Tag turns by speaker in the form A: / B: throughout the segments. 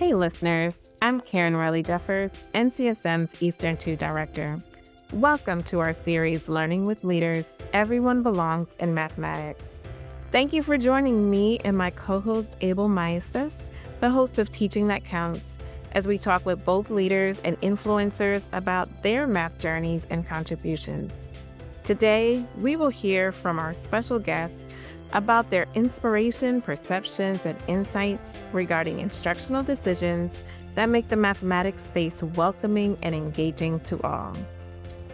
A: Hey listeners, I'm Karen Riley Jeffers, NCSM's Eastern 2 Director. Welcome to our series, Learning with Leaders, Everyone Belongs in Mathematics. Thank you for joining me and my co-host Abel Maestas, the host of Teaching That Counts, as we talk with both leaders and influencers about their math journeys and contributions. Today, we will hear from our special guests about their inspiration, perceptions, and insights regarding instructional decisions that make the mathematics space welcoming and engaging to all.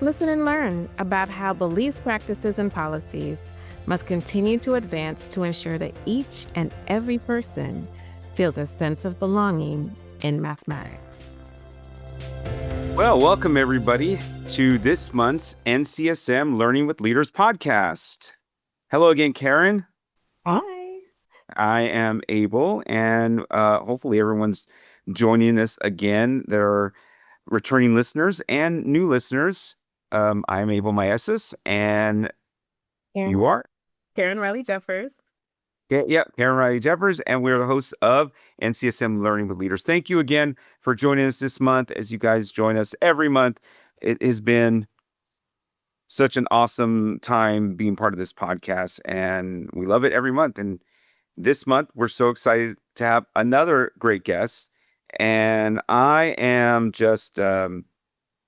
A: Listen and learn about how beliefs, practices, and policies must continue to advance to ensure that each and every person feels a sense of belonging in mathematics.
B: Well, welcome everybody to this month's NCSM Learning with Leaders podcast. Hello again, Karen.
A: Hi.
B: I am Abel, and hopefully everyone's joining us again. There are returning listeners and new listeners. I'm Abel Maestas, and you are?
A: Karen Riley Jeffers.
B: Yeah, Karen Riley Jeffers, and we're the hosts of NCSM Learning with Leaders. Thank you again for joining us this month. As you guys join us every month, it has been such an awesome time being part of this podcast, and we love it every month. And this month, we're so excited to have another great guest, and I am just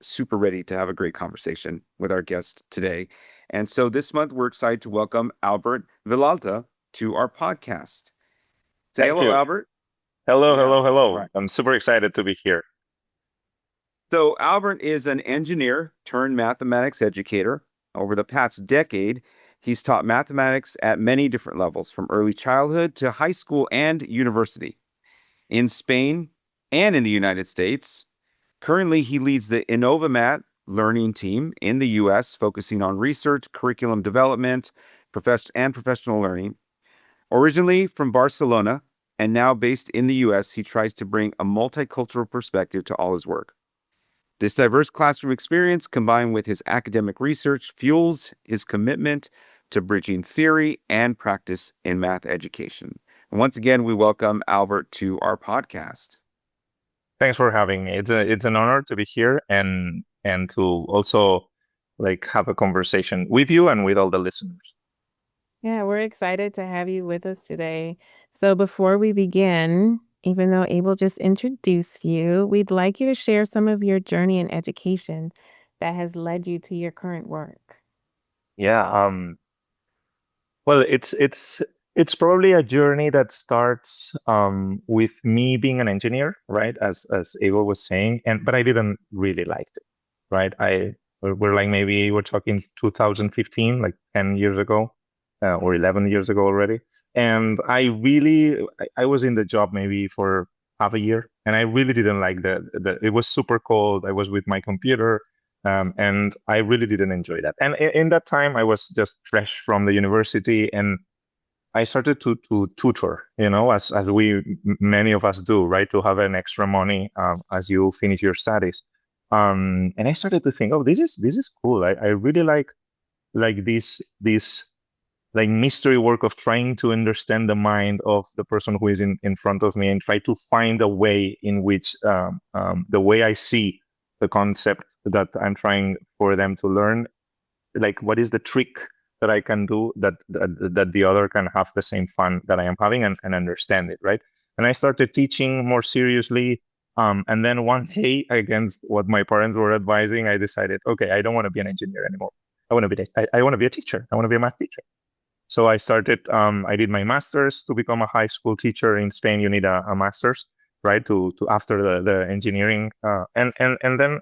B: super ready to have a great conversation with our guest today. And so this month, we're excited to welcome Albert Vilalta to our podcast. Say
C: Thank
B: hello,
C: you.
B: Albert.
C: Hello.
B: Right.
C: I'm super excited to be here.
B: So Albert is an engineer turned mathematics educator. Over the past decade, he's taught mathematics at many different levels, from early childhood to high school and university, in Spain and in the United States. Currently, he leads the InnovaMath learning team in the U.S., focusing on research, curriculum development, and professional learning. Originally from Barcelona and now based in the U.S., he tries to bring a multicultural perspective to all his work. This diverse classroom experience, combined with his academic research, fuels his commitment to bridging theory and practice in math education. And once again, we welcome Albert to our podcast.
C: Thanks for having me. It's an honor to be here and to also have a conversation with you and with all the listeners.
A: Yeah, we're excited to have you with us today. So before we begin, even though Abel just introduced you, we'd like you to share some of your journey in education that has led you to your current work.
C: Yeah. Well, it's probably a journey that starts with me being an engineer, right? As Abel was saying, but I didn't really like it, right? We're talking 2015, like 10 years ago, or 11 years ago already. And I was in the job maybe for half a year, and I really didn't like it was super cold. I was with my computer, and I really didn't enjoy that. And in that time, I was just fresh from the university, and I started to tutor, as many of us do, right? To have an extra money as you finish your studies. And I started to think, oh, this is cool. I really like this mystery work of trying to understand the mind of the person who is in front of me and try to find a way in which the way I see the concept that I'm trying for them to learn, what is the trick that I can do that the other can have the same fun that I am having and understand it, right? And I started teaching more seriously. And then one day, against what my parents were advising, I decided, okay, I don't want to be an engineer anymore. I want to be a teacher. I want to be a math teacher. So I started, I did my master's. To become a high school teacher in Spain, you need a master's, right? To after the engineering. And then,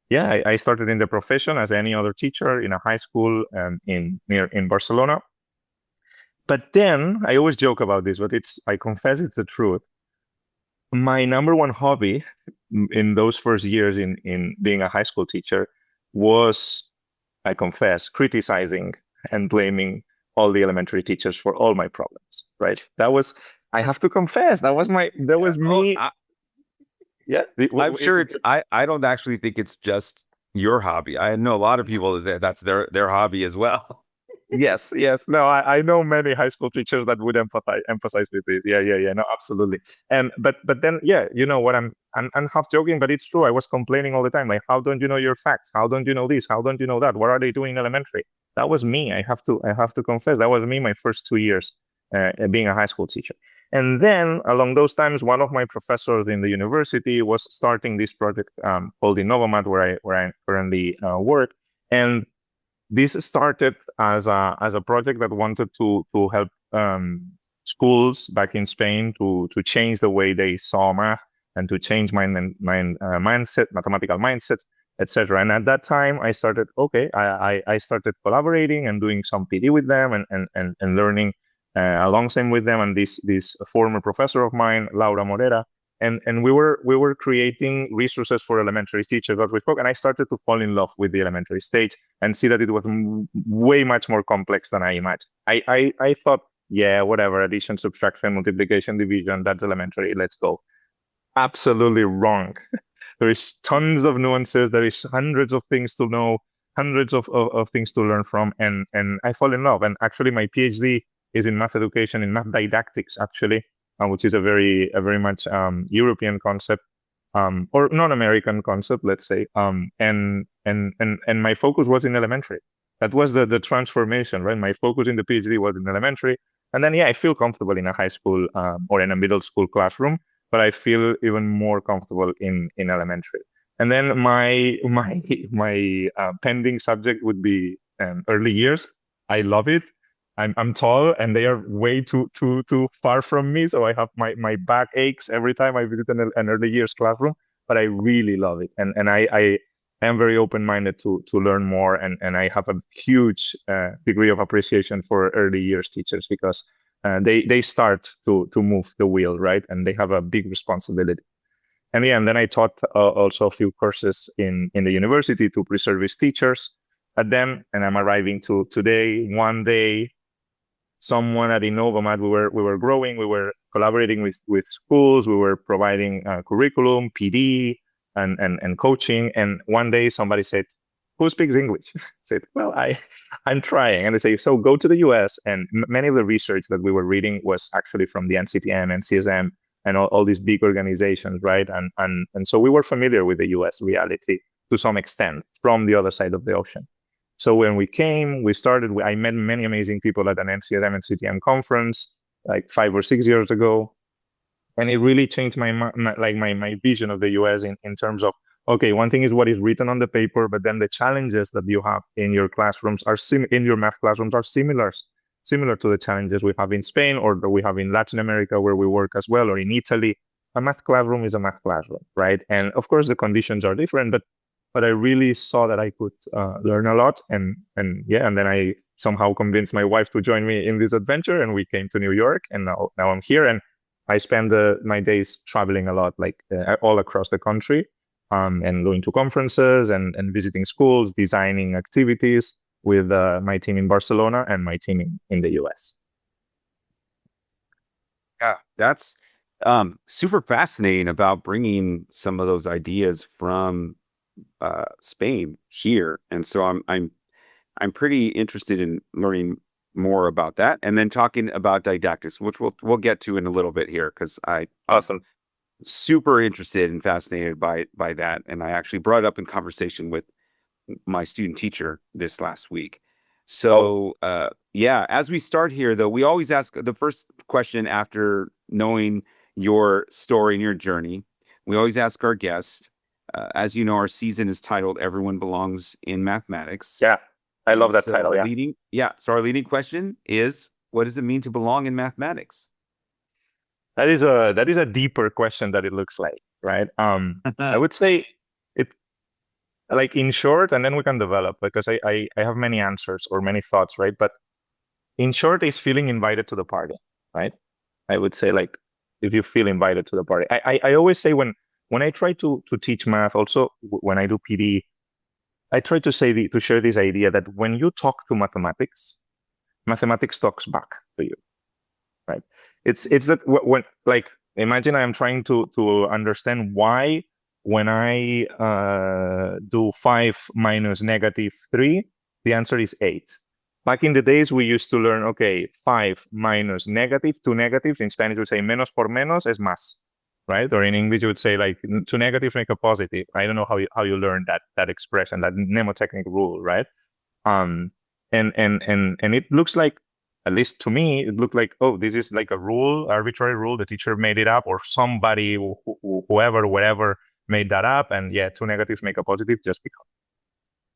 C: yeah, I started in the profession as any other teacher in a high school in Barcelona. But then I always joke about this, but I confess it's the truth. My number one hobby in those first years in being a high school teacher was, I confess, criticizing and blaming all the elementary teachers for all my problems, right? I have to confess, that was me.
B: Yeah, I'm sure I don't actually think it's just your hobby. I know a lot of people that's their hobby as well.
C: Yes, yes. No, I know many high school teachers that would emphasize with this. Yeah. No, absolutely. And but then you know what, I'm half joking, but it's true. I was complaining all the time, like, how don't you know your facts? How don't you know this? How don't you know that? What are they doing in elementary? That was me. I have to confess, that was me my first 2 years being a high school teacher. And then along those times, one of my professors in the university was starting this project called Innovamat, where I currently work. And this started as a project that wanted to help schools back in Spain to change the way they saw math and to change mathematical mindsets, etc. And at that time, I started I started collaborating and doing some PD with them and learning alongside with them. And this former professor of mine, Laura Morera, and we were creating resources for elementary teachers that we spoke. And I started to fall in love with the elementary stage and see that it was way much more complex than I imagined. I thought, yeah, whatever, addition, subtraction, multiplication, division, that's elementary, let's go. Absolutely wrong. There is tons of nuances. There is hundreds of things to know, hundreds of things to learn from. And I fall in love. And actually, my PhD is in math education, in math didactics, actually, which is a very much European concept, or non-American concept, let's say. And my focus was in elementary. That was the transformation, right? My focus in the PhD was in elementary. And then, I feel comfortable in a high school or in a middle school classroom, but I feel even more comfortable in elementary. And then my pending subject would be early years. I love it. I'm tall, and they are way too far from me, so I have my back aches every time I visit an early years classroom. But I really love it, and I am very open-minded to learn more, and I have a huge degree of appreciation for early years teachers, because they start to move the wheel, right, and they have a big responsibility. And and then I taught also a few courses in the university to pre-service teachers at them, and I'm arriving to today. One day, someone at Innovamat, we were growing, we were collaborating with schools, we were providing curriculum, PD, and coaching. And one day somebody said, "Who speaks English?" I said, "Well, I'm trying." And they say, "So go to the US." And many of the research that we were reading was actually from the NCTM and CSM and all these big organizations, right? And so we were familiar with the US reality to some extent from the other side of the ocean. So when we came, I met many amazing people at an NCSM and CTM conference like 5 or 6 years ago. And it really changed my vision of the US in terms of, okay, one thing is what is written on the paper, but then the challenges that you have in your classrooms in your math classrooms are similar to the challenges we have in Spain, or that we have in Latin America, where we work as well, or in Italy. A math classroom is a math classroom, right? And of course the conditions are different, but I really saw that I could learn a lot. And then I somehow convinced my wife to join me in this adventure, and we came to New York, and now I'm here. And I spend my days traveling a lot, like all across the country, and going to conferences and visiting schools, designing activities with my team in Barcelona and my team in the US.
B: Yeah, that's super fascinating about bringing some of those ideas from Spain here. And so I'm pretty interested in learning more about that, and then talking about didactics, which we'll get to in a little bit here, because
C: Awesome.
B: Super interested and fascinated by that. And I actually brought it up in conversation with my student teacher this last week. So as we start here, though, we always ask the first question after knowing your story and your journey. We always ask our guests, as you know, our season is titled "Everyone Belongs in Mathematics."
C: Yeah, I love that title. Yeah.
B: So our leading question is, what does it mean to belong in mathematics?
C: That is a deeper question than it looks like, right? I would say it, like, in short, and then we can develop, because I have many answers or many thoughts, right? But in short, is feeling invited to the party, right? I would say, like, if you feel invited to the party. I always say, when I try to teach math, also when I do PD, I try to share this idea that when you talk to mathematics talks back to you, right? It's that when, like, imagine I am trying to understand why, when I do 5 minus -3, the answer is 8. Back in the days, we used to learn, okay, 5 minus negative, 2 negatives. In Spanish, we would say menos por menos es más, right? Or in English, you would say like 2 negatives make a positive. I don't know how you learn that expression, that mnemotechnic rule, right? And it looks like, at least to me, it looked like, oh, this is like a rule, arbitrary rule. The teacher made it up, or somebody, whoever, wherever, made that up. And yeah, 2 negatives make a positive just because.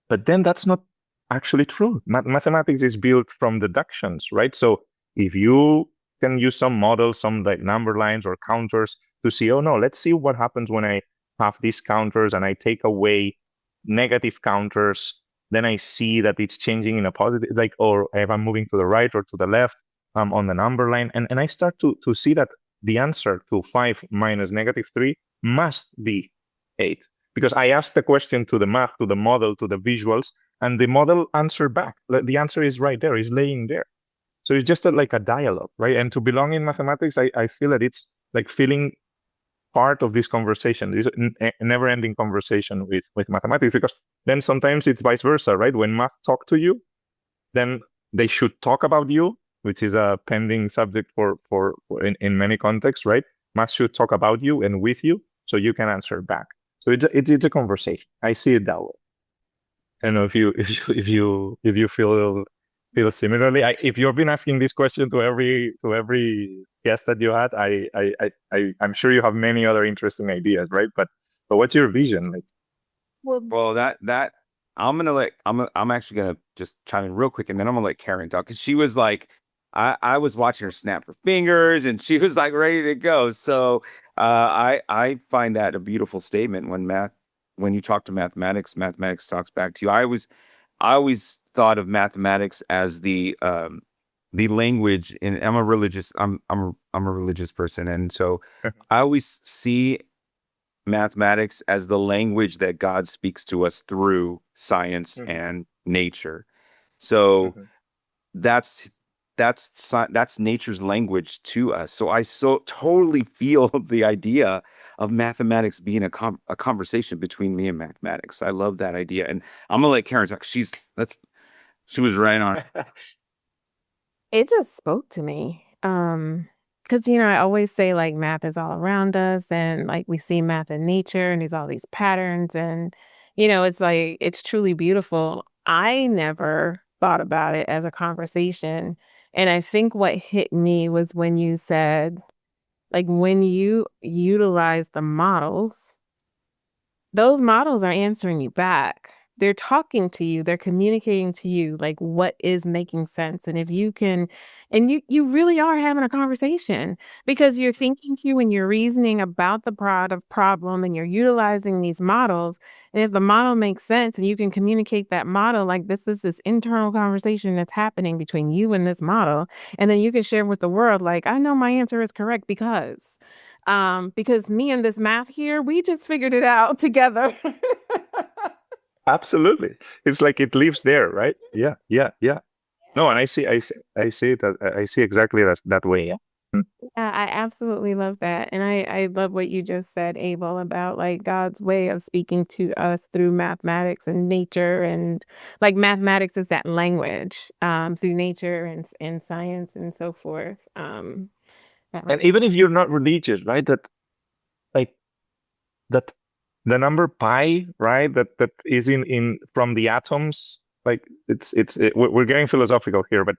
C: But then that's not actually true. Mathematics is built from deductions, right? So if you can use some models, some like number lines or counters to see, oh no, let's see what happens when I have these counters and I take away negative counters, then I see that it's changing in a positive, like, or if I'm moving to the right or to the left on the number line. And I start to see that the answer to 5 minus negative 3 must be 8. Because I asked the question to the math, to the model, to the visuals, and the model answered back. The answer is right there, is laying there. So it's just like a dialogue, right? And to belong in mathematics, I feel that it's like feeling part of this conversation, this never-ending conversation with mathematics, because then sometimes it's vice versa, right? When math talk to you, then they should talk about you, which is a pending subject for in many contexts, right? Math should talk about you and with you, so you can answer back. So it's a conversation. I see it that way. I don't know if you feel similarly. If you've been asking this question to every guest that you had, I'm sure you have many other interesting ideas, right? But what's your vision like?
B: Well, that I'm actually gonna just chime in real quick, and then I'm gonna let Karen talk, because she was like, I was watching her snap her fingers, and she was like ready to go. So I find that a beautiful statement. When you talk to mathematics talks back to you. I always thought of mathematics as the language, and I'm a religious person, and so I always see mathematics as the language that God speaks to us through science and nature. So that's nature's language to us. So I totally feel the idea of mathematics being a conversation between me and mathematics. I love that idea, and I'm gonna let Karen talk. She was right on.
A: It just spoke to me. Because I always say like math is all around us, and like we see math in nature, and there's all these patterns, and it's like it's truly beautiful. I never thought about it as a conversation, and I think what hit me was when you said, like, when you utilize the models, those models are answering you back. They're talking to you, they're communicating to you like what is making sense. And if you can, and you really are having a conversation, because you're thinking through and you're reasoning about the problem, and you're utilizing these models. And if the model makes sense and you can communicate that model, like this is this internal conversation that's happening between you and this model, and then you can share with the world, like, I know my answer is correct because me and this math here, we just figured it out together.
C: Absolutely, it's like it lives there, right? Yeah. No, and I see it I see exactly that way. Yeah.
A: Yeah, I absolutely love that. And I love what you just said, Abel, about like God's way of speaking to us through mathematics and nature. And like mathematics is that language through nature and science and so forth.
C: And even if you're not religious, right? That like that the number pi, right? That is in from the atoms. Like we're getting philosophical here, but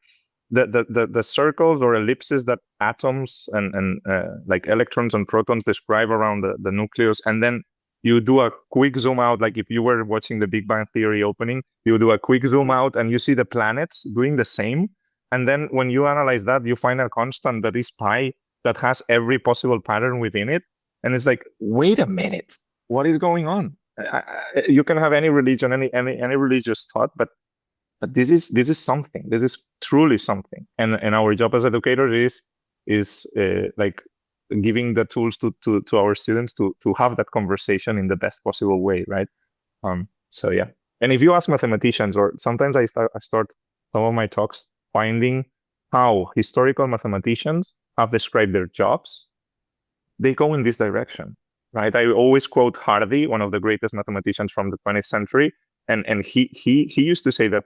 C: the circles or ellipses that atoms and like electrons and protons describe around the nucleus, and then you do a quick zoom out, like if you were watching the Big Bang Theory opening, you do a quick zoom out and you see the planets doing the same. And then when you analyze that, you find a constant that is pi that has every possible pattern within it. And it's like, wait a minute, what is going on? You can have any religion, any religious thought, but this is something. This is truly something. And our job as educators is like giving the tools to our students to have that conversation in the best possible way, right? So yeah. And if you ask mathematicians, or sometimes I start some of my talks finding how historical mathematicians have described their jobs, they go in this direction, right? I always quote Hardy, one of the greatest mathematicians from the 20th century, and he used to say that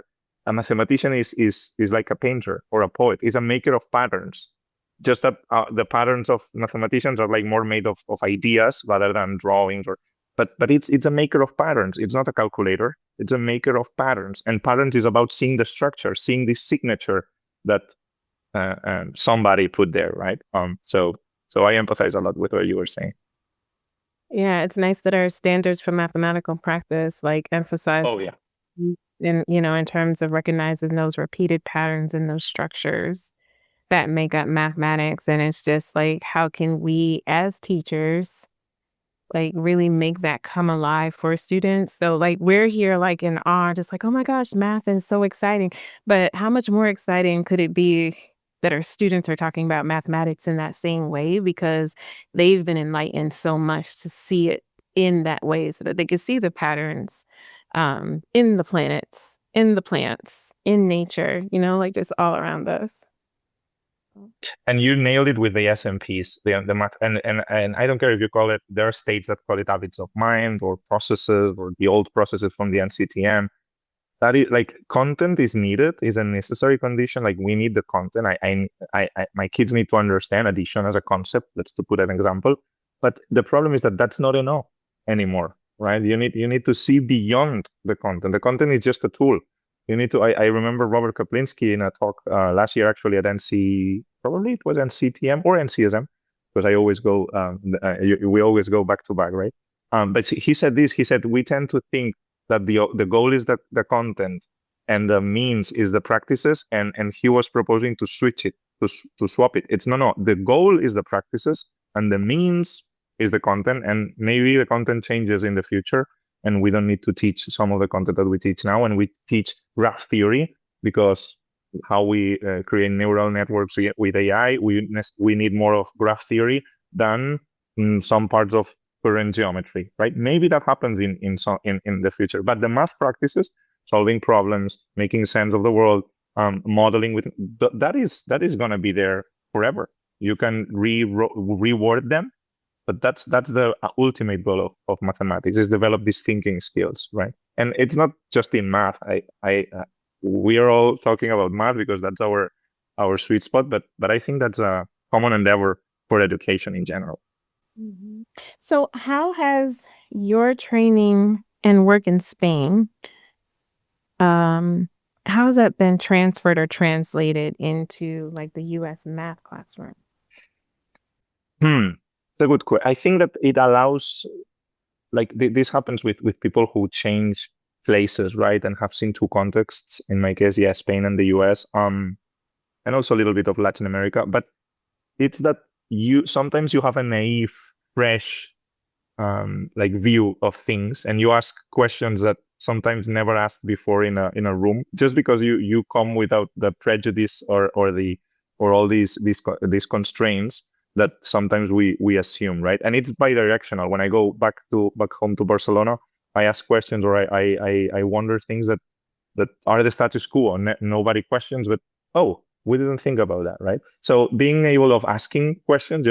C: a mathematician is like a painter or a poet. Is a maker of patterns. Just that the patterns of mathematicians are like more made of ideas rather than drawings. But it's a maker of patterns. It's not a calculator. It's a maker of patterns. And patterns is about seeing the structure, seeing the signature that somebody put there, right? So I empathize a lot with what you were saying.
A: Yeah, it's nice that our standards for mathematical practice like emphasize
C: Oh yeah.
A: in terms of recognizing those repeated patterns and those structures that make up mathematics. And it's just like, how can we as teachers like really make that come alive for students? So like we're here like in awe, just like, oh my gosh, math is so exciting. But how much more exciting could it be that our students are talking about mathematics in that same way, because they've been enlightened so much to see it in that way so that they can see the patterns in the planets, in the plants, in nature, like just all around us.
C: And you nailed it with the SMPs, the math, and I don't care if you call it. There are states that call it habits of mind or processes or the old processes from the NCTM. That is like content is needed, is a necessary condition. Like we need the content. My kids need to understand addition as a concept. Let's to put an example. But the problem is that that's not enough anymore, right? You need to see beyond the content. The content is just a tool. You need to. I remember Robert Kaplinski in a talk last year, actually at probably it was NCTM or NCSM, because I always go. We always go back to back, right? But he said this. He said we tend to think that the goal is the content and the means is the practices, and he was proposing to switch it, to swap it. It's no, the goal is the practices and the means is the content, and maybe the content changes in the future and we don't need to teach some of the content that we teach now, and we teach graph theory because how we create neural networks with AI, we need more of graph theory than some parts of current geometry, right? Maybe that happens in the future, but the math practices, solving problems, making sense of the world, modeling with that is going to be there forever. You can reword them, but that's the ultimate goal of mathematics, is develop these thinking skills, right? And it's not just in math. We are all talking about math because that's our sweet spot, but I think that's a common endeavor for education in general.
A: Mm-hmm. So how has your training and work in Spain, how has that been transferred or translated into like the US math classroom?
C: It's a good question. I think that it allows, like this happens with people who change places, right? And have seen two contexts. In my case, yeah, Spain and the US, and also a little bit of Latin America. But it's that sometimes you have a naive, fresh, like view of things, and you ask questions that sometimes never asked before in a room, just because you come without the prejudice or all these constraints that sometimes we assume, right? And it's bi-directional. When I go back home to Barcelona, I ask questions, or I wonder things that are the status quo, and nobody questions, but we didn't think about that, right? So being able of asking questions,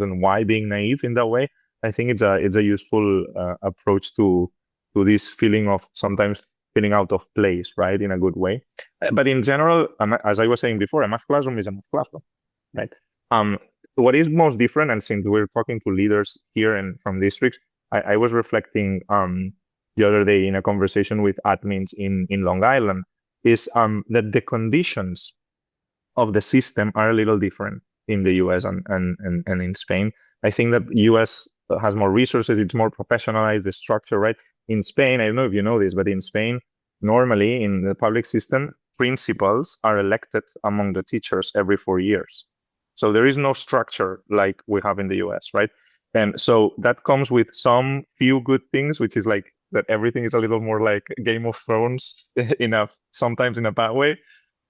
C: and why being naive in that way, I think it's a useful approach to this feeling of sometimes feeling out of place, right, in a good way. But in general, as I was saying before, a math classroom is a math classroom, right? What is most different, and since we're talking to leaders here and from districts, I was reflecting the other day in a conversation with admins in Long Island, is that the conditions of the system are a little different in the US and in Spain. I think that US has more resources, it's more professionalized, the structure, right? In Spain, I don't know if you know this, but in Spain, normally in the public system, principals are elected among the teachers every 4 years. So there is no structure like we have in the US, right? And so that comes with some few good things, which is like that everything is a little more like Game of Thrones sometimes in a bad way,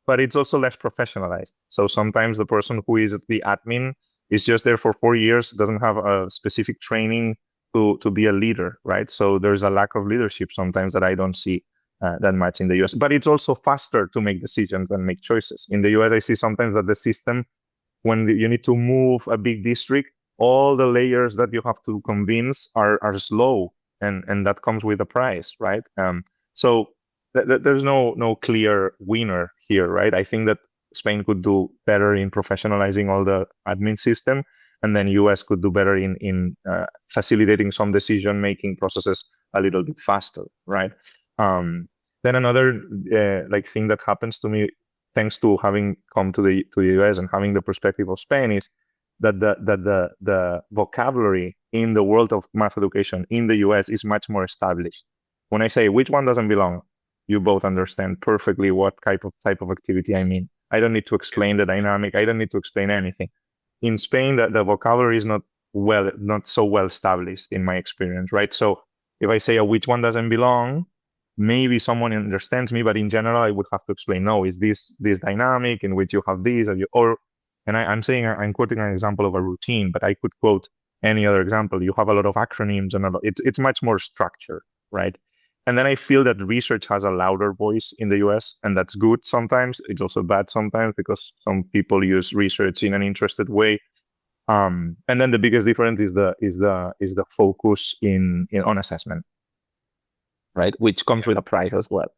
C: but it's also less professionalized. So sometimes the person who is the admin is just there for 4 years, doesn't have a specific training to be a leader, right? So there's a lack of leadership sometimes that I don't see that much in the US. But it's also faster to make decisions and make choices. In the US, I see sometimes that the system, when you need to move a big district, all the layers that you have to convince are slow, and that comes with a price, right? So there's no clear winner here, right? I think that Spain could do better in professionalizing all the admin system, and then US could do better in facilitating some decision-making processes a little bit faster, right? Then another thing that happens to me, thanks to having come to the US and having the perspective of Spain, is that the vocabulary in the world of math education in the US is much more established. When I say which one doesn't belong, you both understand perfectly what type of activity I mean. I don't need to explain the dynamic. I don't need to explain anything. In Spain, the vocabulary is not so well established in my experience, right? So if I say which one doesn't belong, maybe someone understands me, but in general, I would have to explain, no, is this dynamic in which you have this, I'm quoting an example of a routine, but I could quote any other example. You have a lot of acronyms and it's much more structured, right? And then I feel that research has a louder voice in the US, and that's good sometimes. It's also bad sometimes because some people use research in an interested way. And then the biggest difference is the focus on assessment, right? Which comes with a price as well.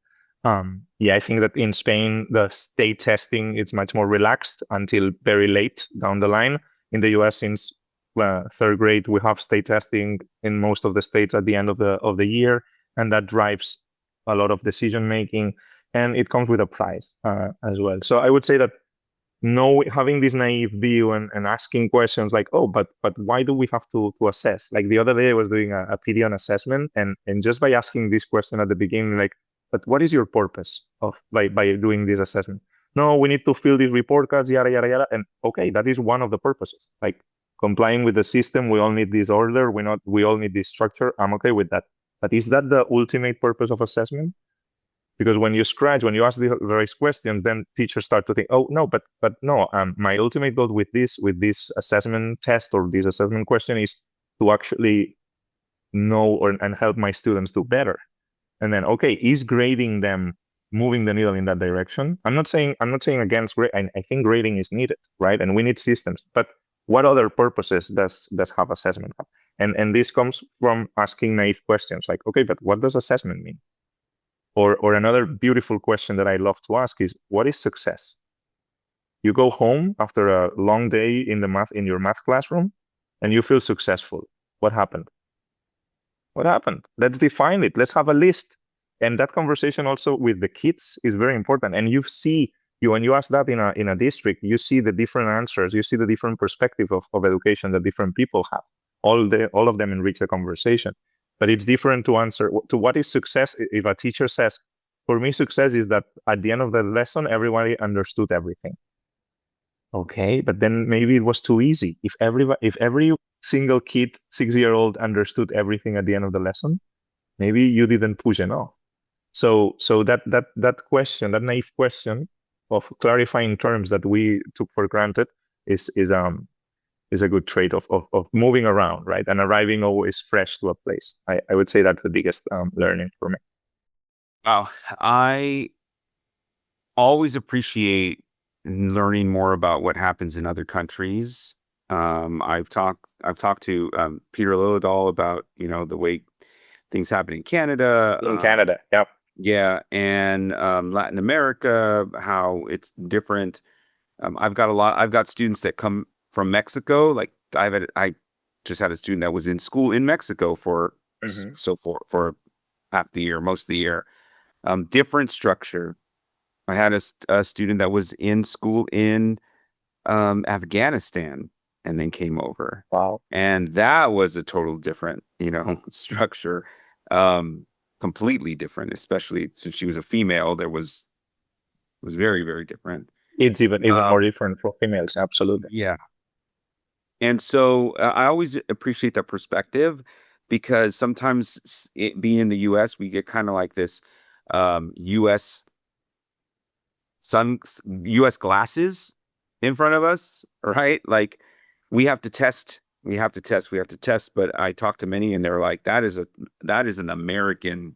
C: I think that in Spain, the state testing is much more relaxed until very late down the line. In the US, since third grade, we have state testing in most of the states at the end of the year. And that drives a lot of decision making, and it comes with a price as well. So I would say that having this naive view and asking questions like, oh, but why do we have to assess? Like the other day, I was doing a PD on assessment, and just by asking this question at the beginning, like, but what is your purpose by doing this assessment? No, we need to fill these report cards, yada yada yada. And okay, that is one of the purposes. Like complying with the system, we all need this order. We all need this structure. I'm okay with that. But is that the ultimate purpose of assessment? Because when you ask the right questions, then teachers start to think, oh no, but no, my ultimate goal with this assessment test or this assessment question is to actually know and help my students do better. And then, okay, is grading them moving the needle in that direction? I'm not saying against grade. I think grading is needed, right? And we need systems. But what other purposes does have assessment have? And this comes from asking naive questions like, okay, but what does assessment mean? Or another beautiful question that I love to ask is, what is success? You go home after a long day in your math classroom, and you feel successful. What happened? What happened? Let's define it. Let's have a list. And that conversation also with the kids is very important. And when you ask that in a district, you see the different answers. You see the different perspective of education that different people have. All of them enrich the conversation. But it's different to answer to what is success. If a teacher says, for me, success is that at the end of the lesson, everybody understood everything. Okay, but then maybe it was too easy. If every single kid, 6-year-old, understood everything at the end of the lesson, maybe you didn't push enough. So that question, that naive question of clarifying terms that we took for granted is a good trait of moving around, right? And arriving always fresh to a place. I would say that's the biggest learning for me.
B: Wow. I always appreciate learning more about what happens in other countries. I've talked to Peter Liljedahl about, the way things happen in Canada.
C: In Canada, yeah.
B: Yeah, and Latin America, how it's different. I've got students that come from Mexico. Like I just had a student that was in school in Mexico for half the year, most of the year. Different structure. I had a student that was in school in Afghanistan and then came over.
C: Wow.
B: And that was a total different, structure. Completely different, especially since she was a female. There was very, very different.
C: It's even more different for females, absolutely.
B: Yeah. And so I always appreciate that perspective, because sometimes being in the US, we get kind of like this US glasses in front of us, right? Like we have to test. But I talked to many, and they're like, that is an American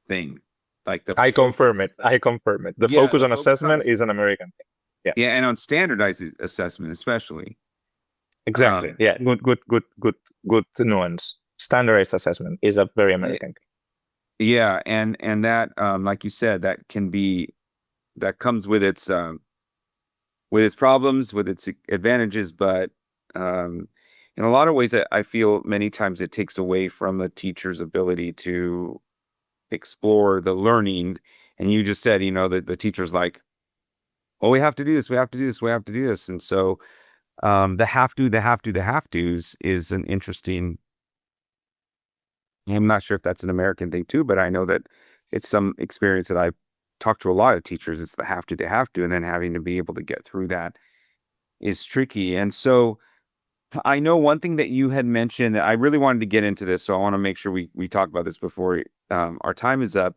B: thing. Like
C: I confirm it. The focus on assessment is an American thing.
B: Yeah, and on standardized assessment especially.
C: Exactly. Yeah. Good nuance. Standardized assessment is a very American thing.
B: Yeah, and that, like you said, that comes with its problems, with its advantages, but in a lot of ways, I feel many times it takes away from the teacher's ability to explore the learning. And you just said, the teacher's like, "Oh, we have to do this. We have to do this. We have to do this." And so, the have to's is an interesting. I'm not sure if that's an American thing too, but I know that it's some experience that I've talked to a lot of teachers. It's the they have to, and then having to be able to get through that is tricky. And so I know one thing that you had mentioned, I really wanted to get into this, so I want to make sure we talk about this before our time is up,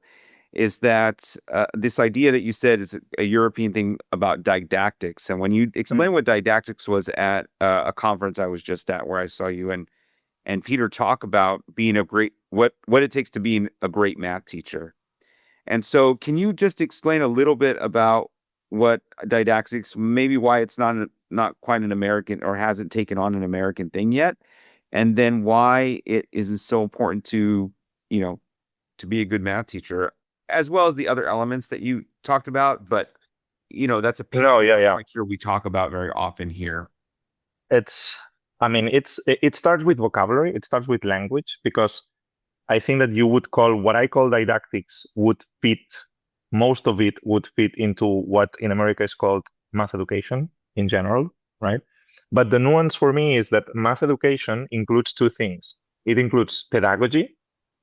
B: is that this idea that you said is a European thing about didactics. And when you explained what didactics was at a conference I was just at, where I saw you and Peter talk about being what it takes to be a great math teacher. And so can you just explain a little bit about what didactics, maybe why it's not quite an American, or hasn't taken on an American thing yet, and then why it is so important to be a good math teacher, as well as the other elements that you talked about. But that's a piece
C: No, yeah,
B: I'm not sure we talk about very often here.
C: It starts with vocabulary. It starts with language, because I think that what I call didactics most of it would fit into what in America is called math education in general, right? But the nuance for me is that math education includes two things. It includes pedagogy,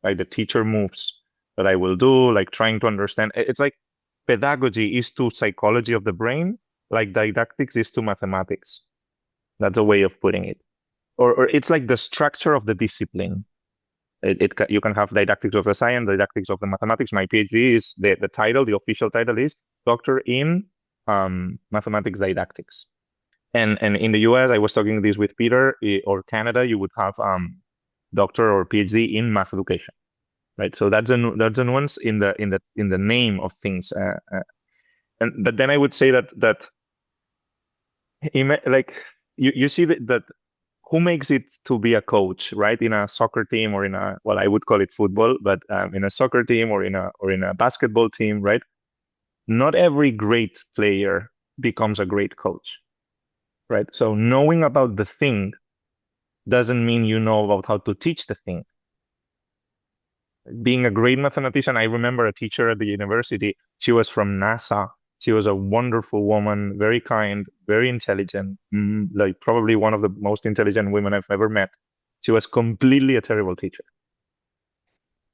C: like the teacher moves that I will do, like trying to understand. It's like pedagogy is to psychology of the brain, like didactics is to mathematics. That's a way of putting it. Or it's like the structure of the discipline. You can have didactics of the science, didactics of the mathematics. My PhD is the official title is Doctor in Mathematics Didactics. And in the US, I was talking this with Peter, or Canada, you would have doctor or PhD in math education, right? So that's a nuance in the name of things. But then I would say that like you see that who makes it to be a coach, right? In a soccer team, or I would call it football, but in a soccer team or in a basketball team, right? Not every great player becomes a great coach, right? So knowing about the thing doesn't mean you know about how to teach the thing. Being a great mathematician, I remember a teacher at the university, she was from NASA. She was a wonderful woman, very kind, very intelligent, like probably one of the most intelligent women I've ever met. She was completely a terrible teacher.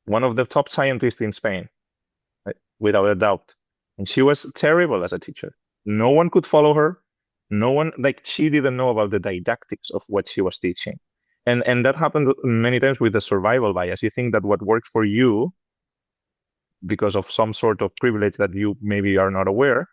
C: One of the top scientists in Spain, without a doubt. And she was terrible as a teacher. No one could follow her. She didn't know about the didactics of what she was teaching. And that happened many times with the survival bias. You think that what works for you, because of some sort of privilege that you maybe are not aware,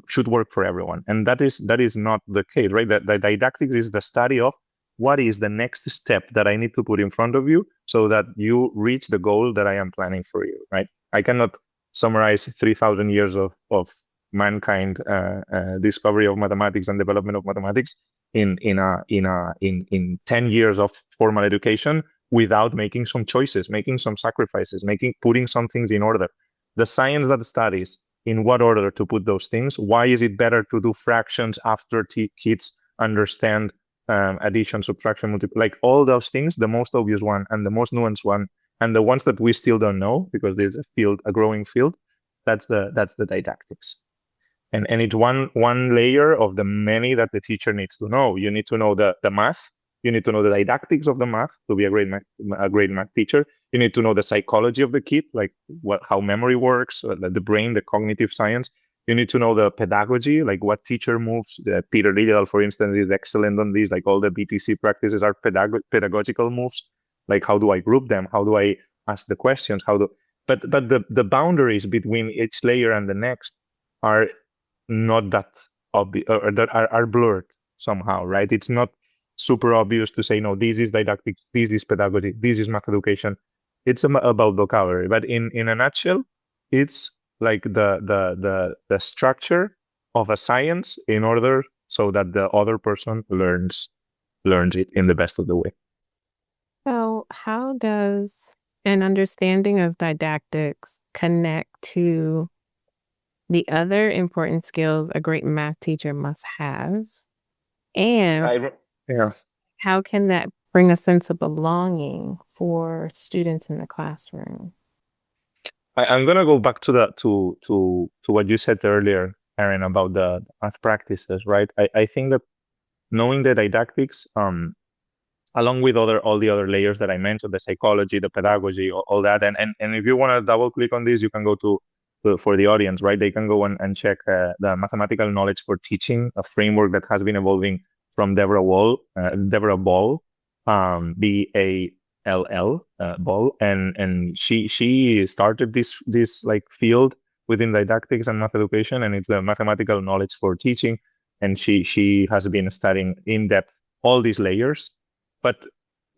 C: should work for everyone. And that is not the case, right? The didactics is the study of what is the next step that I need to put in front of you so that you reach the goal that I am planning for you, right? I cannot summarize 3,000 years of mankind discovery of mathematics and development of mathematics in 10 years of formal education without making some choices, making some sacrifices, putting some things in order. The science that studies in what order to put those things. Why is it better to do fractions after kids understand addition, subtraction, multiplication, like all those things, the most obvious one and the most nuanced one, and the ones that we still don't know because there's a growing field, that's the didactics. And it's one layer of the many that the teacher needs to know. You need to know the math. You need to know the didactics of the math to be a great math teacher. You need to know the psychology of the kid, like how memory works, the brain, the cognitive science. You need to know the pedagogy, like what teacher moves. Peter Liedel, for instance, is excellent on this. Like all the BTC practices are pedagogical moves. Like how do I group them? How do I ask the questions? But the boundaries between each layer and the next are not that obvious, or that are blurred somehow, right? It's not super obvious to say, no, this is didactics, this is pedagogy, this is math education. It's about vocabulary, but in a nutshell, it's like the structure of a science in order so that the other person learns it in the best of the way.
A: So how does an understanding of didactics connect to the other important skills a great math teacher must have? And
C: Yeah.
A: how can that bring a sense of belonging for students in the classroom?
C: I'm gonna go back to that to what you said earlier, Karen, about the math practices, right? I think that knowing the didactics, along with all the other layers that I mentioned, the psychology, the pedagogy, all that, and if you want to double click on this, you can go to for the audience, right? They can go and check the mathematical knowledge for teaching, a framework that has been evolving from Deborah Ball, Ball, Ball, and she started this like field within didactics and math education, and it's the mathematical knowledge for teaching, and she has been studying in depth all these layers. But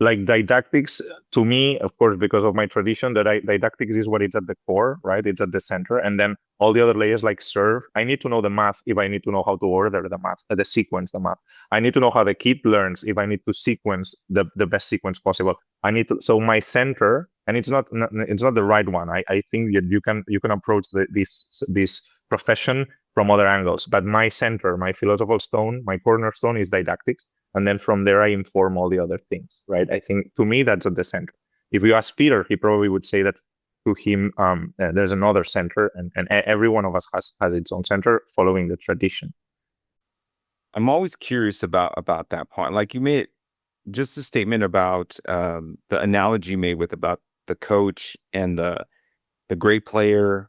C: like didactics, to me, of course, because of my tradition, that didactics is what it's at the core, right? It's at the center, and then all the other layers like serve. I need to know the math if I need to know how to order the math, the sequence, the math. I need to know how the kid learns if I need to sequence the best sequence possible. I need to. So my center, and it's not the right one. I think that you can approach this profession from other angles. But my center, my philosophical stone, my cornerstone is didactics. And then from there, I inform all the other things, right? I think to me, that's at the center. If you ask Peter, he probably would say that to him, there's another center, and every one of us has its own center following the tradition.
B: I'm always curious about that point. Like you made just a statement about the analogy made with about the coach and the great player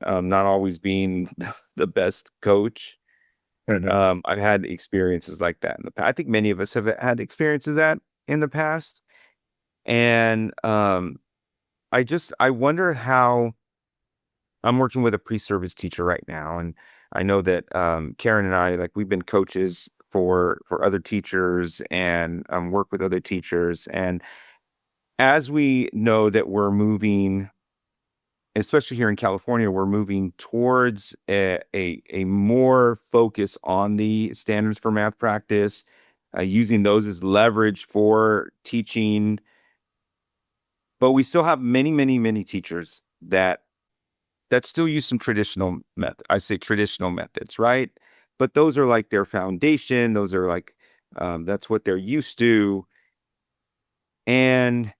B: not always being the best coach. I've had experiences like that in the past. I think many of us have had experiences that in the past. And I wonder how I'm working with a pre-service teacher right now. And I know that Karen and I, like, we've been coaches for other teachers and work with other teachers. And as we know that we're moving, especially here in California, we're moving towards a more focus on the standards for math practice, using those as leverage for teaching. But we still have many, many, many teachers that still use some traditional methods, right? But those are like their foundation. Those are like, that's what they're used to. And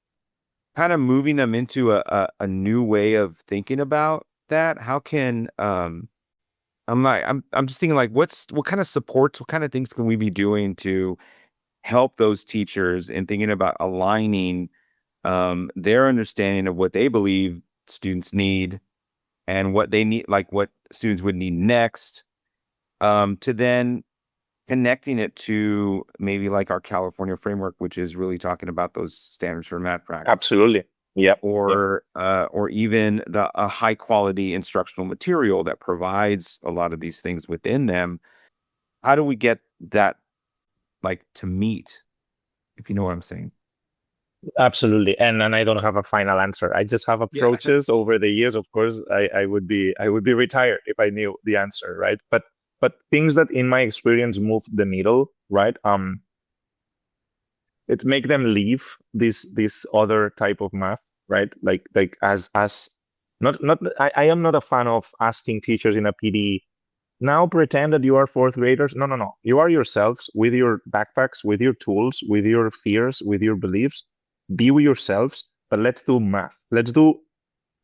B: kind of moving them into a new way of thinking about that. How can I'm just thinking like what kind of supports, what kind of things can we be doing to help those teachers in thinking about aligning their understanding of what they believe students need and what they need, like what students would need next, to then connecting it to maybe like our California framework, which is really talking about those standards for math practice.
C: Absolutely. Yeah.
B: Or even a high quality instructional material that provides a lot of these things within them. How do we get that like to meet, if you know what I'm saying?
C: Absolutely. And I don't have a final answer. I just have approaches over the years. Of course, I would be retired if I knew the answer, right? But things that in my experience move the needle, right? It make them leave this other type of math, right? Like as not I am not a fan of asking teachers in a PD, now pretend that you are fourth graders. No. You are yourselves with your backpacks, with your tools, with your fears, with your beliefs. Be with yourselves, but let's do math. Let's do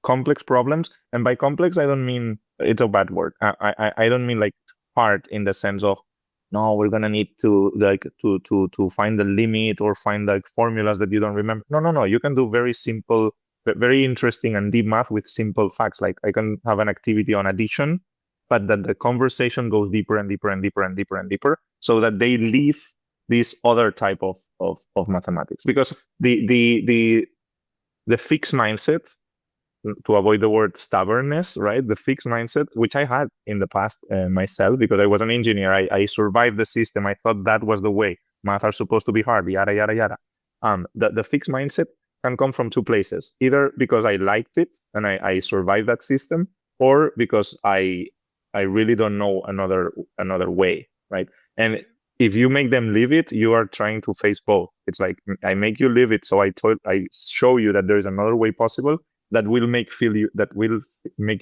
C: complex problems. And by complex, I don't mean it's a bad word. I don't mean like hard in the sense of, no, we're gonna need to like to find the limit or find like formulas that you don't remember. No. You can do very simple, very interesting and deep math with simple facts. Like I can have an activity on addition, but that the conversation goes deeper and deeper and deeper and deeper and deeper, so that they leave this other type of mathematics. Because the fixed mindset, to avoid the word stubbornness, right? The fixed mindset, which I had in the past myself, because I was an engineer. I survived the system. I thought that was the way. Math are supposed to be hard, yada, yada, yada. The fixed mindset can come from two places. Either because I liked it and I survived that system, or because I really don't know another way, right? And if you make them live it, you are trying to face both. It's like, I make you live it, so I show you that there is another way possible that will make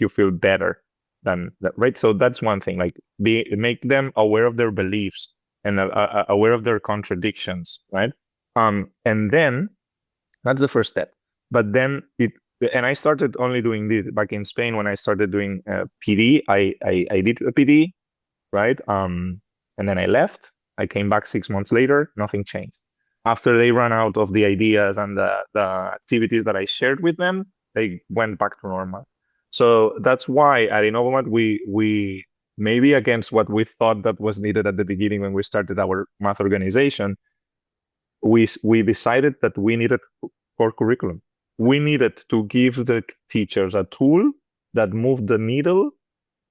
C: you feel better than that, right? So that's one thing. Like, make them aware of their beliefs and aware of their contradictions, right? And then that's the first step. But then and I started only doing this back in Spain when I started doing PD. I did a PD, right? And then I left. I came back 6 months later. Nothing changed. After they ran out of the ideas and the activities that I shared with them, they went back to normal. So that's why at Innovamat, we maybe against what we thought that was needed at the beginning when we started our math organization, we decided that we needed core curriculum. We needed to give the teachers a tool that moved the needle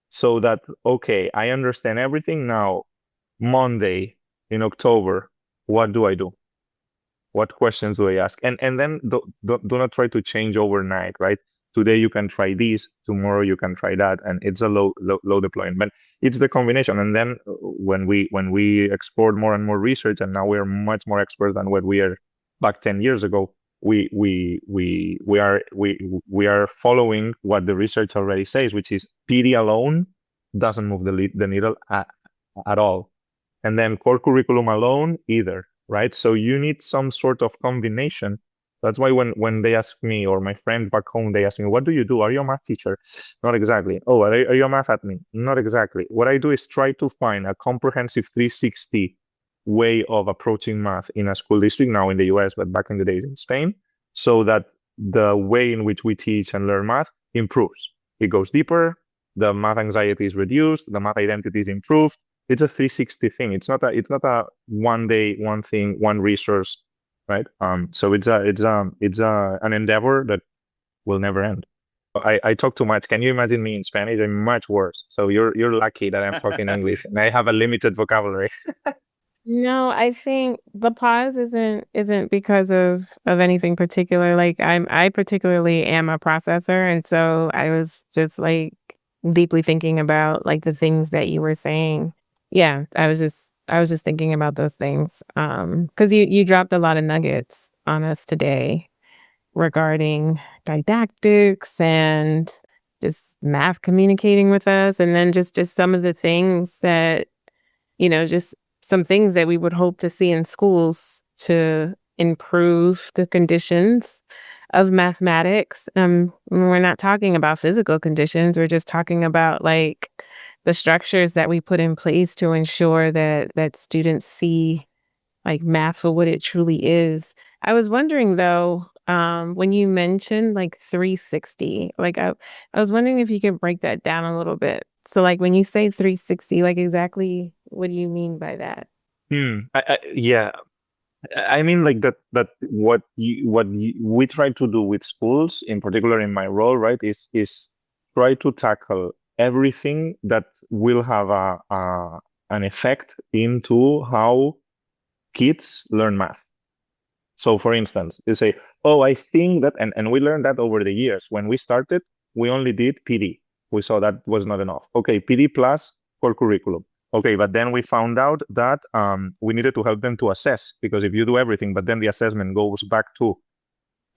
C: so that, okay, I understand everything now. Monday in October, what do I do? What questions do I ask? And then do not try to change overnight, right? Today you can try this, tomorrow you can try that, and it's a low deployment. But it's the combination. And then when we explored more and more research, and now we're much more experts than what we are back 10 years ago, we are following what the research already says, which is PD alone doesn't move the needle at all. And then core curriculum alone either, right? So you need some sort of combination. That's why when they ask me, or my friend back home, they ask me, what do you do? Are you a math teacher? Not exactly. Oh, are you a math admin? Not exactly. What I do is try to find a comprehensive 360 way of approaching math in a school district, now in the US, but back in the days in Spain, so that the way in which we teach and learn math improves. It goes deeper, the math anxiety is reduced, the math identity is improved. It's a 360 thing. It's not a one day, one thing, one resource, right? So it's an endeavor that will never end. I talk too much. Can you imagine me in Spanish? I'm much worse. So you're lucky that I'm talking English and I have a limited vocabulary.
A: No, I think the pause isn't because of anything particular. Like I particularly am a processor, and so I was just like deeply thinking about like the things that you were saying. Yeah, I was just thinking about those things. 'Cause you dropped a lot of nuggets on us today regarding didactics and just math communicating with us, and then just some of the things that, just some things that we would hope to see in schools to improve the conditions of mathematics. We're not talking about physical conditions. We're just talking about like the structures that we put in place to ensure that students see like math for what it truly is. I was wondering though, when you mentioned like 360, like I was wondering if you could break that down a little bit. So like when you say 360, like exactly what do you mean by that?
C: Yeah, I mean like that we try to do with schools, in particular in my role, right, is try to tackle everything that will have an effect into how kids learn math. So for instance, you say, oh, I think that, and we learned that over the years. When we started, we only did PD. We saw that was not enough. Okay, PD plus core curriculum. Okay, but then we found out that we needed to help them to assess, because if you do everything, but then the assessment goes back to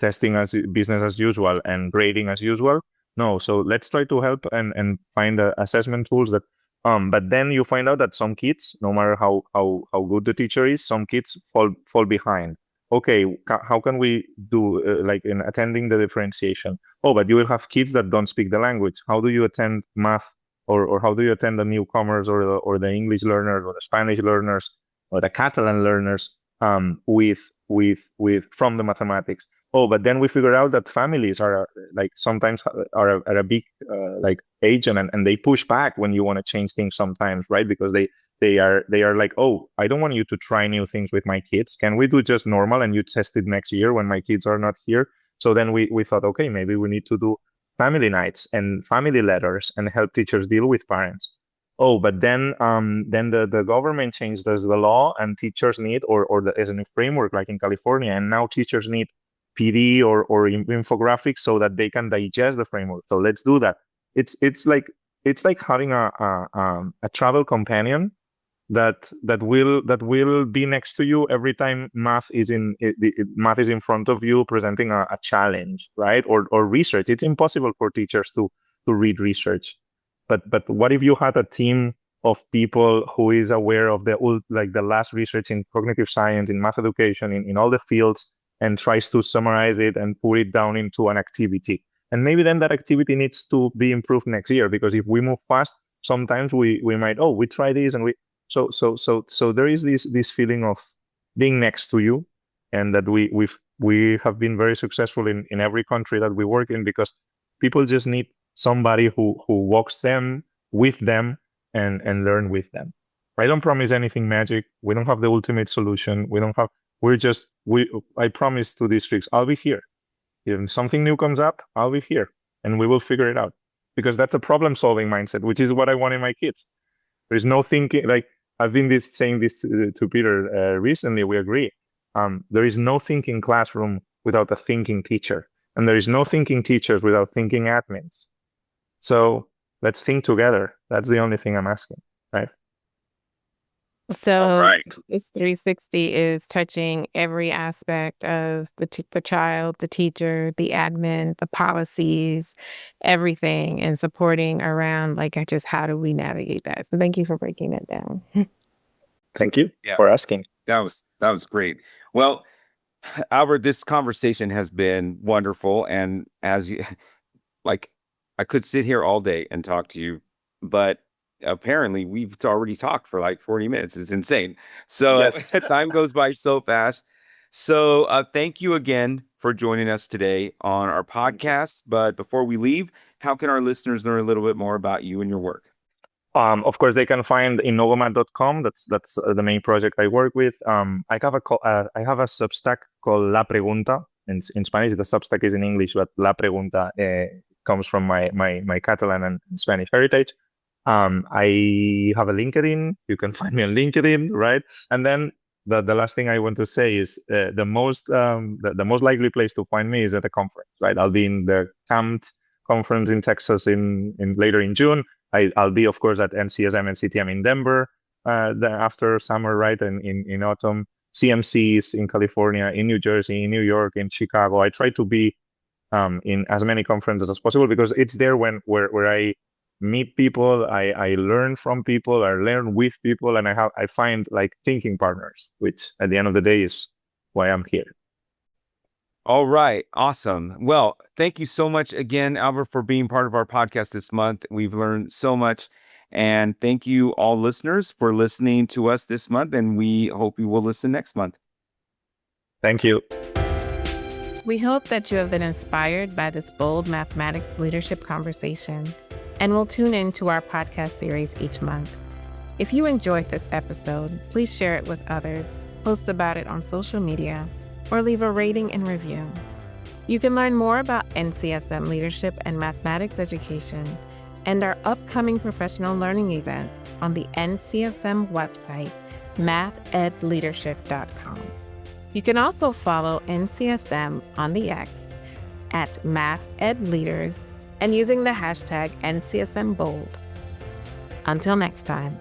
C: testing as business as usual and grading as usual. No, so let's try to help and find the assessment tools that but then you find out that some kids, no matter how good the teacher is, some kids fall behind. Okay, how can we do like in attending the differentiation? Oh, but you will have kids that don't speak the language. How do you attend math, or how do you attend the newcomers or the English learners or the Spanish learners or the Catalan learners with from the mathematics? Oh, but then we figure out that families are like sometimes are a big like agent, and they push back when you want to change things sometimes, right? Because they are like, oh, I don't want you to try new things with my kids. Can we do just normal and you test it next year when my kids are not here? So then we thought, okay, maybe we need to do family nights and family letters and help teachers deal with parents. Oh, but then the government changed the law, and teachers need as a new framework like in California, and now teachers need PD or infographics so that they can digest the framework. So let's do that. It's like having a travel companion that will be next to you every time math is in front of you, presenting a challenge, right? Or research. It's impossible for teachers to read research, but what if you had a team of people who is aware of the last research in cognitive science, in math education, in all the fields, and tries to summarize it and put it down into an activity? And maybe then that activity needs to be improved next year, because if we move fast, sometimes we might, we try this and we. So there is this feeling of being next to you, and that we have been very successful in every country that we work in, because people just need somebody who walks them with them and learn with them. I don't promise anything magic. We don't have the ultimate solution. I promise to districts, I'll be here. If something new comes up, I'll be here, and we will figure it out, because that's a problem-solving mindset, which is what I want in my kids. There's no thinking, like I've been saying this to Peter recently, we agree. There is no thinking classroom without a thinking teacher, and there is no thinking teachers without thinking admins. So let's think together. That's the only thing I'm asking, right?
A: So
B: Right.
A: this 360 is touching every aspect of the child, the teacher, the admin, the policies, everything, and supporting around just how do we navigate that. So thank you for breaking that down.
C: Thank you
B: Yeah.
C: for asking.
B: That was great. Well, Albert, this conversation has been wonderful, and as you I could sit here all day and talk to you, but apparently we've already talked for 40 minutes. It's insane. So
C: Yes.
B: time goes by so fast. So thank you again for joining us today on our podcast. But before we leave, how can our listeners learn a little bit more about you and your work?
C: Of course, they can find innovomat.com. That's the main project I work with. I have a Substack called La Pregunta. In Spanish, the Substack is in English, but La Pregunta comes from my Catalan and Spanish heritage. I have a LinkedIn. You can find me on LinkedIn, right? And then the last thing I want to say is the most likely place to find me is at a conference, right? I'll be in the CAMT conference in Texas later in June. I'll be, of course, at NCSM and CTM in Denver after summer, right? And in autumn, CMCs in California, in New Jersey, in New York, in Chicago. I try to be in as many conferences as possible, because it's there where I meet people, I learn from people, I learn with people, and I find thinking partners, which at the end of the day is why I'm here.
B: All right. Awesome. Well, thank you so much again, Albert, for being part of our podcast this month. We've learned so much. And thank you all listeners for listening to us this month. And we hope you will listen next month.
C: Thank you.
A: We hope that you have been inspired by this bold mathematics leadership conversation, and will tune in to our podcast series each month. If you enjoyed this episode, please share it with others, post about it on social media, or leave a rating and review. You can learn more about NCSM leadership and mathematics education and our upcoming professional learning events on the NCSM website, mathedleadership.com. You can also follow NCSM on the X at mathedleaders and using the hashtag NCSMBold. Until next time.